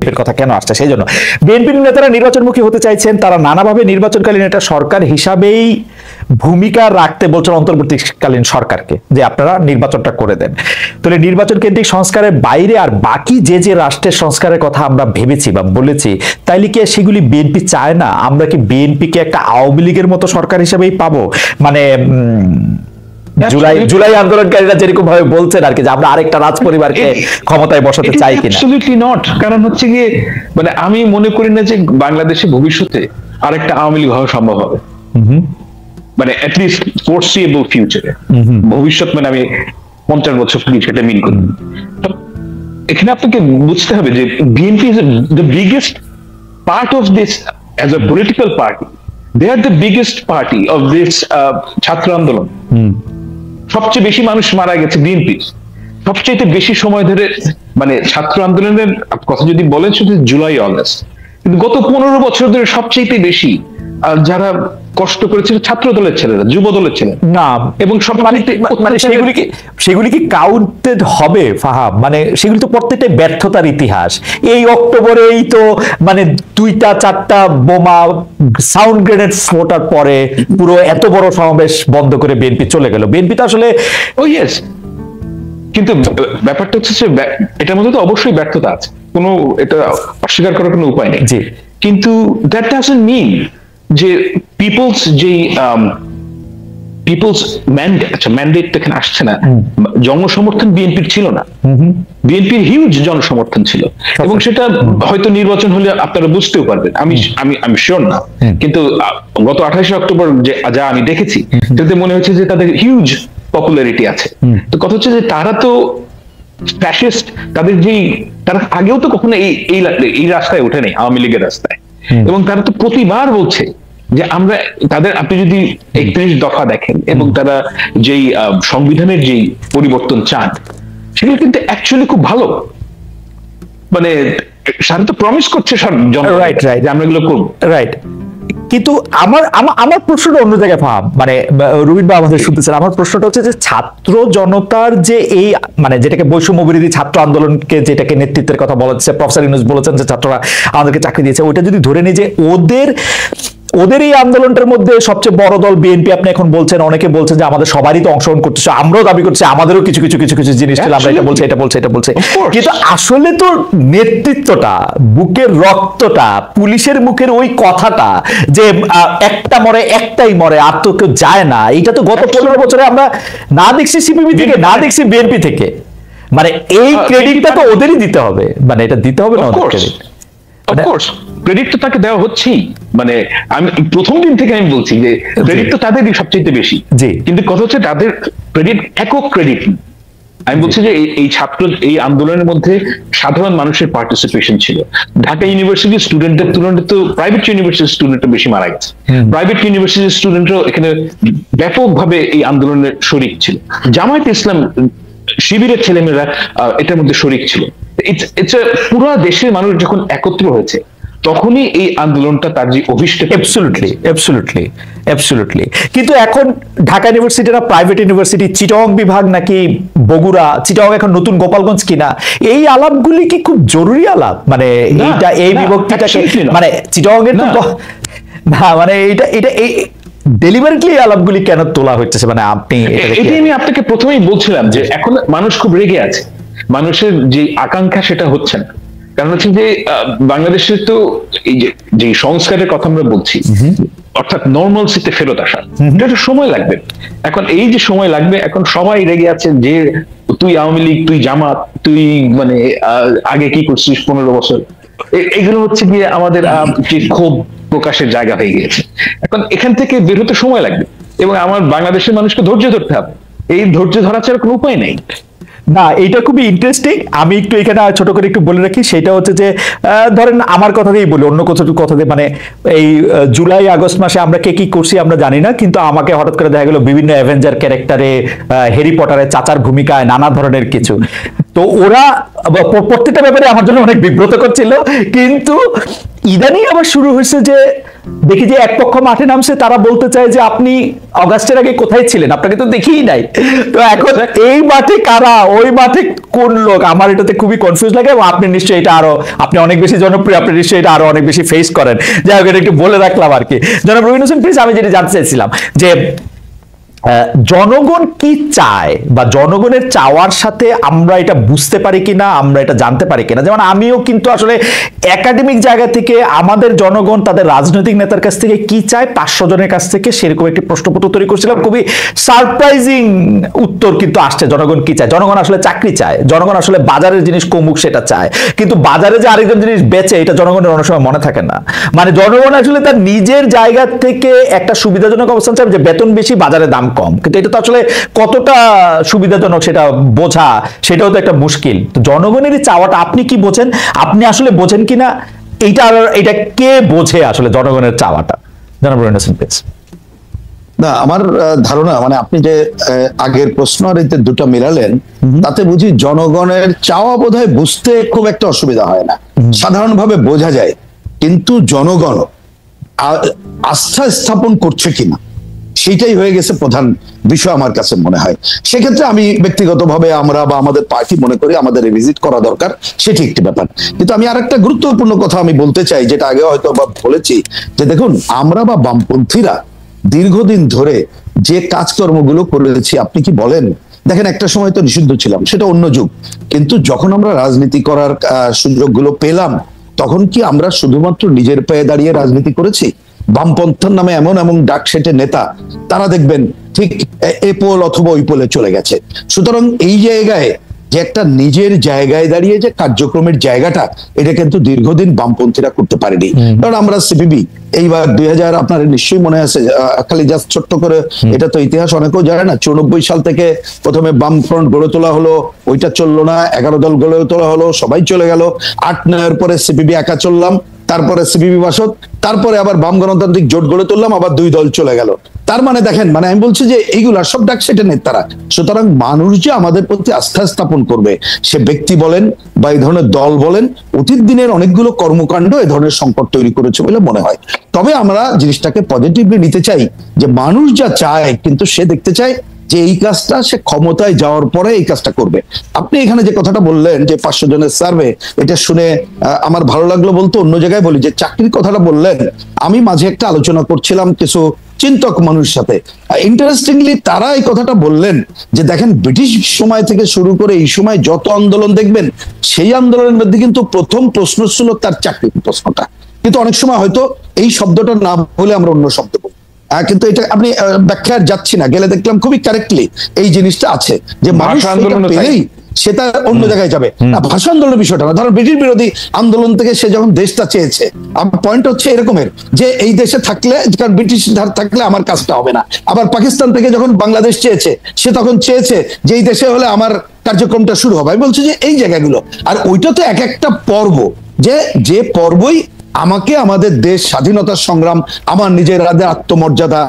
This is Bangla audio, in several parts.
বিএনপির কথা কেন আসছে সেই জন্য। বিএনপির নেতারা নির্বাচনমুখী হতে চাইছেন, তারা নানাভাবে নির্বাচনকালীন একটা সরকার হিসাবেই ভূমিকা রাখতে বলছেন অন্তর্বর্তীকালীন সরকারকে, যে আপনারা নির্বাচনটা করে দেন। তাহলে নির্বাচন কেন্দ্রিক সংস্কারের বাইরে আর বাকি যে যে রাষ্ট্রের সংস্কারের কথা আমরা ভেবেছি বা বলেছি, তাইলে কি সেগুলি বিএনপি চায় না? আমরা কি বিএনপিকে একটা আওয়ামী লীগের মতো সরকার হিসেবেই পাবো? মানে জুলাই আন্দোলনকারীরা যেরকম ভাবে বলছেন আর কি, যে আমরা আরেকটা রাজ পরিবারকে ক্ষমতায় বসাতে চাই কিনা। Absolutely not. কারণ হচ্ছে গিয়ে মানে আমি মনে করি না যে বাংলাদেশে ভবিষ্যতে আরেকটা আওয়ামী লীগ হওয়া সম্ভব হবে, মানে অ্যাটলিস্ট ফোরসিয়েবল ফিউচারে। ভবিষ্যৎ মানে আমি 50 বছর সেটা মিন করি। এখানে আপনাকে বুঝতে হবে যে BNP is the biggest part of this as a political party. They are the biggest party of this ছাত্র আন্দোলন। সবচেয়ে বেশি মানুষ মারা গেছে বিএনপি, সবচেয়ে বেশি সময় ধরে মানে ছাত্র আন্দোলনের কথা যদি বলেন শুধু জুলাই অগস্ট, কিন্তু গত 15 বছর ধরে সবচেয়ে বেশি যারা কষ্ট করেছিল ছাত্র দলের ছেলেরা, যুব দলের ছেলেরা না, এবং সব মানে সেগুলি কি কাউন্টেড হবে ফাহাম? মানে সেগুলি তো প্রত্যেকটাই ব্যর্থতার ইতিহাস। এই অক্টোবরেই তো মানে 2টা-4টা বোমা সাউন্ড গ্রেনেড ফোটার পরে পুরো এত বড় সমাবেশ বন্ধ করে বিএনপি চলে গেল। বিএনপি তো আসলে কিন্তু ব্যাপারটা হচ্ছে যে এটার মধ্যে তো অবশ্যই ব্যর্থতা আছে, কোনো এটা অস্বীকার করার কোনো উপায় নেই। কিন্তু দ্যাট ডাজন্ট মিন যে পিপলস যে পিপলস ম্যান্ডেট এখানে আসছে না। জনসমর্থন বিএনপির ছিল না, বিএনপির হিউজ জনসমর্থন ছিল, এবং সেটা হয়তো নির্বাচন হলে আপনারা বুঝতেও পারবেন। আমি শিওর না, কিন্তু গত 28 অক্টোবর যা আমি দেখেছি তাতে মনে হচ্ছে যে তাদের হিউজ পপুলারিটি আছে। তো কথা হচ্ছে যে তারা তো ফ্যাসিস্ট, তারা আগেও তো কখনো এই রাস্তায় ওঠে নেই, আওয়ামী লীগের রাস্তায়, এবং তারা তো প্রতিবার বলছে যে আমরা তাদের, আপনি যদি 31 দফা দেখেন এবং তারা যেই সংবিধানের যেই পরিবর্তন চান সেগুলো কিন্তু অ্যাকচুয়ালি খুব ভালো। মানে সারা তো প্রমিস করছে রাইট আমরা এগুলো করবো, রাইট। কিন্তু আমার প্রশ্নটা অন্য জায়গায় ফাহাম, মানে রুবিন বা আমাদের শুনতেছেন, আমার প্রশ্নটা হচ্ছে যে ছাত্র জনতার যে এই মানে যেটাকে বৈষম্য বিরোধী ছাত্র আন্দোলনকে যেটাকে নেতৃত্বের কথা বলা হচ্ছে, প্রফেসর ইউনূস বলেছেন যে ছাত্ররা আমাদেরকে চাকরি দিয়েছে, ওইটা যদি ধরে নিই যে ওদের এই আন্দোলনটার মধ্যে সবচেয়ে বড় দল বিএনপি, আপনি এখন বলছেন, অনেকে বলছেন যে আমাদের সবারই তো অংশগ্রহণ করতেছে, আমরাও দাবি করছি আমাদেরও কিছু জিনিস ছিল, আমরা এটা বলছে, কিন্তু আসলে তো নেতৃত্বটা, বুকের রক্তটা, পুলিশের মুখের ওই কথাটা যে একটা মরে একটাই মরে, আর তো কেউ যায় না, এটা তো গত 15 বছরে আমরা না দেখছি সিপিবি থেকে, না দেখছি বিএনপি থেকে। মানে এই ক্রেডিটটা তো ওদেরই দিতে হবে, মানে এটা দিতে হবে না ওদের ক্রেডিট। অফকোর্স ক্রেডিট তো তাকে দেওয়া হচ্ছেই, মানে আমি প্রথম দিন থেকে আমি বলছি যে ক্রেডিট তো তাদেরই সবচেয়ে বেশি। কিন্তু কথা হচ্ছে তাদের ক্রেডিট একক ক্রেডিট। আমি বলছি যে এই আন্দোলনের মধ্যে সাধারণ মানুষের পার্টিসিপেশন ছিল। ঢাকা ইউনিভার্সিটির স্টুডেন্টদের তুলনায় তো প্রাইভেট ইউনিভার্সিটির স্টুডেন্টরা বেশি মারা গেছে। প্রাইভেট ইউনিভার্সিটির স্টুডেন্টরাও এখানে ব্যাপকভাবে এই আন্দোলনের শরিক ছিল। জামায়াত ইসলাম শিবিরের ছেলেমেয়েরা এটার মধ্যে শরিক ছিল। পুরো দেশের মানুষ যখন একত্র হয়েছে তখনই এই আন্দোলনটা তার যে অভিষ্ট। অ্যাবসলিউটলি। কিন্তু এখন ঢাকা ইউনিভার্সিটিরা প্রাইভেট ইউনিভার্সিটি, চিটাগং বিভাগ নাকি বগুড়া, চিটাগং এখন নতুন গোপালগঞ্জ কিনা, এই আলাপগুলি কি খুব জরুরি আলাপ? মানে এইটা এই বিভক্তিটাকে মানে চিটাগং এর তো না, মানে এটা এই ডেলিভারিটলি আলাপগুলি কেন তোলা হচ্ছে? মানে আপনি আমি আপনাকে প্রথমেই বলছিলাম যে এখন মানুষ খুব রেগে আছে, মানুষের যে আকাঙ্ক্ষা সেটা হচ্ছে না। কারণ হচ্ছে যে বাংলাদেশের তো এই যে সংস্কারের কথা আমরা বলছি, অর্থাৎ নর্মালসিতে ফেরত আসা, এটা একটু সময় লাগবে। এখন এই যে সময় লাগবে, এখন সবাই রেগে আছে যে তুই আওয়ামী লীগ, তুই জামাত, তুই মানে আগে কি করছিস 15 বছর, এগুলো হচ্ছে গিয়ে আমাদের যে ক্ষোভ প্রকাশের জায়গা হয়ে গিয়েছে। এখন এখান থেকে বের হতে সময় লাগবে, এবং আমার বাংলাদেশের মানুষকে ধৈর্য ধরতে হবে। এই ধৈর্য ধরা ছাড়া কোনো উপায় নেই। না, এটা খুবই ইন্টারেস্টিং। আমি একটু এখানে ছোট করে একটু বলে রাখি, সেটা হচ্ছে যে ধরেন আমার কথা দিয়েই বলি, অন্য কথা দিয়ে, মানে এই জুলাই আগস্ট মাসে আমরা কে কি করছি আমরা জানি না, কিন্তু আমাকে হঠাৎ করে দেখা গেল বিভিন্ন অ্যাভেঞ্জার ক্যারেক্টারে, হ্যারি পটারের চাচার ভূমিকায়, নানা ধরনের কিছু। তো ওরা প্রত্যেকটা ব্যাপারে আমার জন্য অনেক বিব্রতকর ছিল, কিন্তু ইদানিং আবার শুরু হয়েছে যে দেখি যে এক পক্ষ মাঠে নামছে, তারা বলতে চায় যে আপনি অগাস্টের আগে কোথায় ছিলেন, আপনাকে তো দেখিই নাই। তো এখন এই মাঠে কারা, ওই মাঠে কোন লোক, আমার এটাতে খুবই কনফিউজ লাগে। এবং আপনি নিশ্চয়ই এটা আরো, আপনি অনেক বেশি জনপ্রিয়, আপনি নিশ্চয়ই এটা আরো অনেক বেশি ফেস করেন। যাই হোক, এটা একটু বলে রাখলাম আর কি। জনাব রবিন হোসেন প্লিজ, আমি যেটা জানতে চাইছিলাম যে জনগণ কি চায়, বা জনগণের চাওয়ার সাথে আমরা এটা বুঝতে পারি কিনা, আমরা এটা জানতে পারি কিনা। যেমন আমিও কিন্তু আসলে একাডেমিক জায়গা থেকে আমাদের জনগণ তাদের রাজনৈতিক নেতার কাছ থেকে কি চায়, 500 জনের কাছ থেকে সেরকম একটি প্রশ্নপত্র তৈরি করছিলাম। খুবই সারপ্রাইজিং উত্তর কিন্তু আসছে। জনগণ কি চায়? জনগণ আসলে চাকরি চায়, জনগণ আসলে বাজারের জিনিস কমুক সেটা চায়, কিন্তু বাজারে যে আরেকজন জিনিস বেচে এটা জনগণের অনেক সময় মনে থাকে না। মানে জনগণ আসলে তার নিজের জায়গা থেকে একটা সুবিধাজনক অবস্থান চায়, যে বেতন বেশি বাজারে দাম কম, কিন্তু এটা তো আসলে কতটা সুবিধাজনক সেটা বোঝা, সেটাও তো একটা মুশকিল। তো জনগণের চাওয়াটা আপনি কি বোঝেন, আপনি আসলে বোঝেন কিনা, এটা কে বোঝে আসলে জনগণের চাওয়াটা? জনাব রবিন হোসেন প্লিজ। না, আমার ধারণা মানে আপনি যে আগের প্রশ্ন আর এতে দুটো মিলালেন, তাতে বুঝি জনগণের চাওয়া বোধহয় বুঝতে খুব একটা অসুবিধা হয় না, সাধারণভাবে বোঝা যায়। কিন্তু জনগণ আস্থা স্থাপন করছে কিনা, সেটাই হয়ে গেছে প্রধান বিষয় আমার কাছে মনে হয়। সেক্ষেত্রে আমি ব্যক্তিগতভাবে, আমরা বা আমাদের পার্টি মনে করি আমাদের রিভিজিট করা দরকার, সেটি একটি ব্যাপার। কিন্তু আমি আরেকটা গুরুত্বপূর্ণ কথা আমি বলতে চাই, যেটা আগে হয়তো বা বলেছি, যে দেখুন আমরা বা বামপন্থীরা দীর্ঘদিন ধরে যে কাজকর্মগুলো করেছি, আপনি কি বলেন, দেখেন একটা সময় তো নিষিদ্ধ ছিলাম, সেটা অন্য যুগ, কিন্তু যখন আমরা রাজনীতি করার সুযোগগুলো পেলাম, তখন কি আমরা শুধুমাত্র নিজের পায়ে দাঁড়িয়ে রাজনীতি করেছি? বামপন্থার নামে এমন এমন ডাক সেটে নেতা, তারা দেখবেন ঠিক এ পোল অথবা ওই পোলে চলে গেছে। সুতরাং এই জায়গায় যে একটা নিজের জায়গায় দাঁড়িয়ে যে কার্যক্রমের জায়গাটা, এটা কিন্তু দীর্ঘদিন বামপন্থীরা করতে পারেনি। কারণ আমরা সিপিবি এইবার 2000, আপনার নিশ্চয়ই মনে আছে, খালি জাস্ট ছোট্ট করে, এটা তো ইতিহাস অনেকেও জানে না, 94 সাল থেকে প্রথমে বামফ্রন্ট গড়ে তোলা হলো, ওইটা চললো না, 11 দল গড়ে তোলা হলো, সবাই চলে গেল। 8-9 পরে সিপিবি একা চললাম, তারপরে সিপিবি বাসদ, তারপরে আবার বাম গণতান্ত্রিক জোট গড়ে তুললাম, আবার 2 দল চলে গেল। তার মানে দেখেন, মানে আমি বলছি যে এইগুলা সব ডাক সেটা নেতারা। সুতরাং মানুষ যে আমাদের প্রতি আস্থা স্থাপন করবে, সে ব্যক্তি বলেন বা এই ধরনের দল বলেন, অতীত দিনের অনেকগুলো কর্মকাণ্ড এ ধরনের সংকট তৈরি করেছে বলে মনে হয়। তবে আমরা জিনিসটাকে পজিটিভলি নিতে চাই, যে মানুষ যা চায়, কিন্তু সে দেখতে চায় যে এই কাজটা সে ক্ষমতায় যাওয়ার পরে এই কাজটা করবে। আপনি এখানে যে কথাটা বললেন যে 500 জনের সার্ভে, এটা শুনে আমার ভালো লাগলো। বলতে অন্য জায়গায় বলি, যে চাকরির কথাটা বললেন, আমি মাঝে একটা আলোচনা করছিলাম কিছু চিন্তক মানুষের সাথে, ইন্টারেস্টিংলি তারা এই কথাটা বললেন যে দেখেন, ব্রিটিশ সময় থেকে শুরু করে এই সময় যত আন্দোলন দেখবেন, সেই আন্দোলনের মধ্যে কিন্তু প্রথম প্রশ্ন ছিল তার চাকরির প্রশ্নটা। কিন্তু অনেক সময় হয়তো এই শব্দটা না বলে আমরা অন্য শব্দ বলি, কিন্তু এটা আপনি ব্যাখ্যার যাচ্ছি না, গেলে দেখলাম খুবই কারেক্টলি এই জিনিসটা আছে, যে মানুষ পেলেই সেটা অন্য জায়গায় যাবে না। ভাষা আন্দোলনের বিষয়টা না, ধরো ব্রিটিশ বিরোধী আন্দোলন থেকে সে যখন দেশটা চেয়েছে, আমার পয়েন্ট হচ্ছে এরকমের, যে এই দেশে থাকলে, কারণ ব্রিটিশ থাকলে আমার কাজটা হবে না। আবার পাকিস্তান থেকে যখন বাংলাদেশ চেয়েছে, সে তখন চেয়েছে যে এই দেশে হলে আমার কার্যক্রমটা শুরু হবে। আমি বলছি যে এই জায়গাগুলো, আর ওইটা তো এক একটা পর্ব, যে পর্বই আমাকে আমাদের দেশ স্বাধীনতার সংগ্রাম, আমার নিজের আত্মমর্যাদা,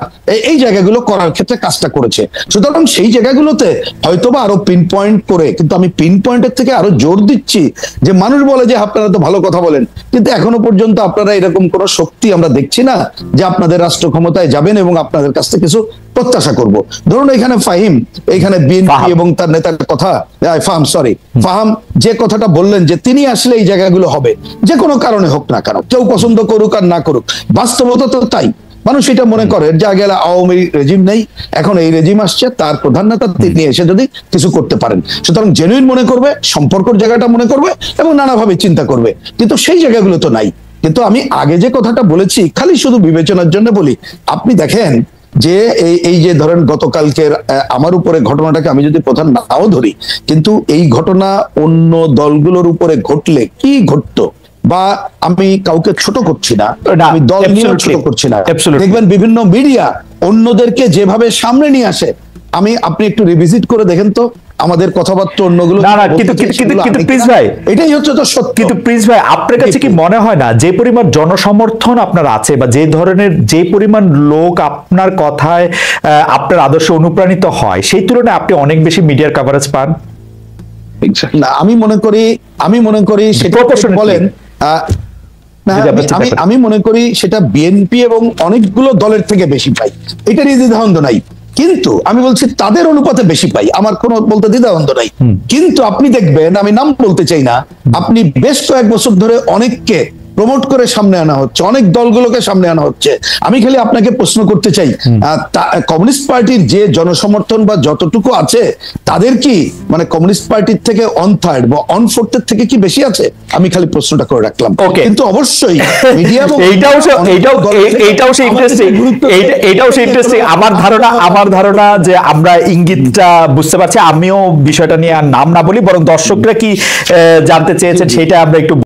এই জায়গাগুলো করার ক্ষেত্রে কাজটা করেছে। সুতরাং সেই জায়গাগুলোতে হয়তোবা আরো পিন পয়েন্ট করে, কিন্তু আমি পিন পয়েন্টের থেকে আরো জোর দিচ্ছি, যে মানুষ বলে যে আপনারা তো ভালো কথা বলেন, কিন্তু এখনো পর্যন্ত আপনারা এরকম কোন শক্তি আমরা দেখছি না যে আপনাদের রাষ্ট্র ক্ষমতায় যাবেন এবং আপনাদের কাছ থেকে কিছু প্রত্যাশা করব। ধরুন এখানে ফাহিম, এখানে বিএনপি এবং তার নেতার কথা, ফাহাম যে কথাটা বললেন, যে তিনি আসলে এই জায়গাগুলো হবে, যে কোনো কারণে হোক না কেন, কেউ পছন্দ করুক আর না করুক, বাস্তবতা তো তাই। মানুষ এটা মনে করে যা গেলে আওয়ামী রেজিম নেই, এখন এই রেজিম আসছে, তার প্রধান নেতা তিনি এসে যদি কিছু করতে পারেন, সুতরাং জেনুইন মনে করবে, সম্পর্কের জায়গাটা মনে করবে এবং নানাভাবে চিন্তা করবে, কিন্তু সেই জায়গাগুলো তো নাই। কিন্তু আমি আগে যে কথাটা বলেছি, খালি শুধু বিবেচনার জন্য বলি, আপনি দেখেন যে এই যে ধরেন গতকালকের আমার উপরে ঘটনাটাকে আমি যদি প্রধান নাও ধরি, কিন্তু এই ঘটনা অন্য দলগুলোর উপরে ঘটলে কি ঘটতো, বা আমি কাউকে ছোট করছি না, আমি দল নিয়ে ছোট করছি না, দেখবেন বিভিন্ন মিডিয়া অন্যদেরকে যেভাবে সামনে নিয়ে আসে, আপনি একটু রিভিজিট করে দেখেন তো আমাদের কথাবার্তা অন্যগুলো। না কিন্তু প্রিন্স ভাই, এটাই হচ্ছে তো সত্য। কিন্তু প্রিন্স ভাই, আপনার কাছে কি মনে হয় না যে পরিমাণ জনসমর্থন আপনার আছে, বা যে পরিমাণ লোক আপনার কথায় আপনার আদর্শে অনুপ্রাণিত হয়, সেই তুলনায় আপনি অনেক বেশি মিডিয়ার কভারেজ পান? Exactly. না, আমি মনে করি সেটা Proportionate বলেন না, যদি আপনি চিন্তা আমি করেন। আমি মনে করি সেটা বিএনপি এবং অনেকগুলো দলের থেকে বেশি পাই, এটা নিয়ে দ্বিধাদ্বন্দ্ব নাই। কিন্তু আমি বলছি তাদের অনুপাতে বেশি পাই, আমার কোনো বলতে দ্বিধাদ্বন্দ্ব নাই। কিন্তু আপনি দেখবেন, আমি নাম বলতে চাই না, আপনি বেশ কয়েক বছর ধরে অনেককে প্রমোট করে সামনে আনা হচ্ছে, অনেক দলগুলোকে সামনে আনা হচ্ছে। আমি খালি আপনাকে প্রশ্ন করতে চাই, কমিউনিস্ট পার্টির যে জনসমর্থন বা যতটুকু আছে, তাদের কি মানে কমিউনিস্ট পার্টির থেকে 1/3 বা 1/4 থেকে কি বেশি আছে? আমি খালি প্রশ্নটা করে রাখলাম। Okay. কিন্তু অবশ্যই মিডিয়া এইটাও ইন্টারেস্টিং। আমার ধারণা যে আমরা ইঙ্গিতটা বুঝতে পারছি। আমিও বিষয়টা নিয়ে আর নাম না বলি, বরং দর্শকরা কি জানতে চেয়েছেন সেটা আমরা একটু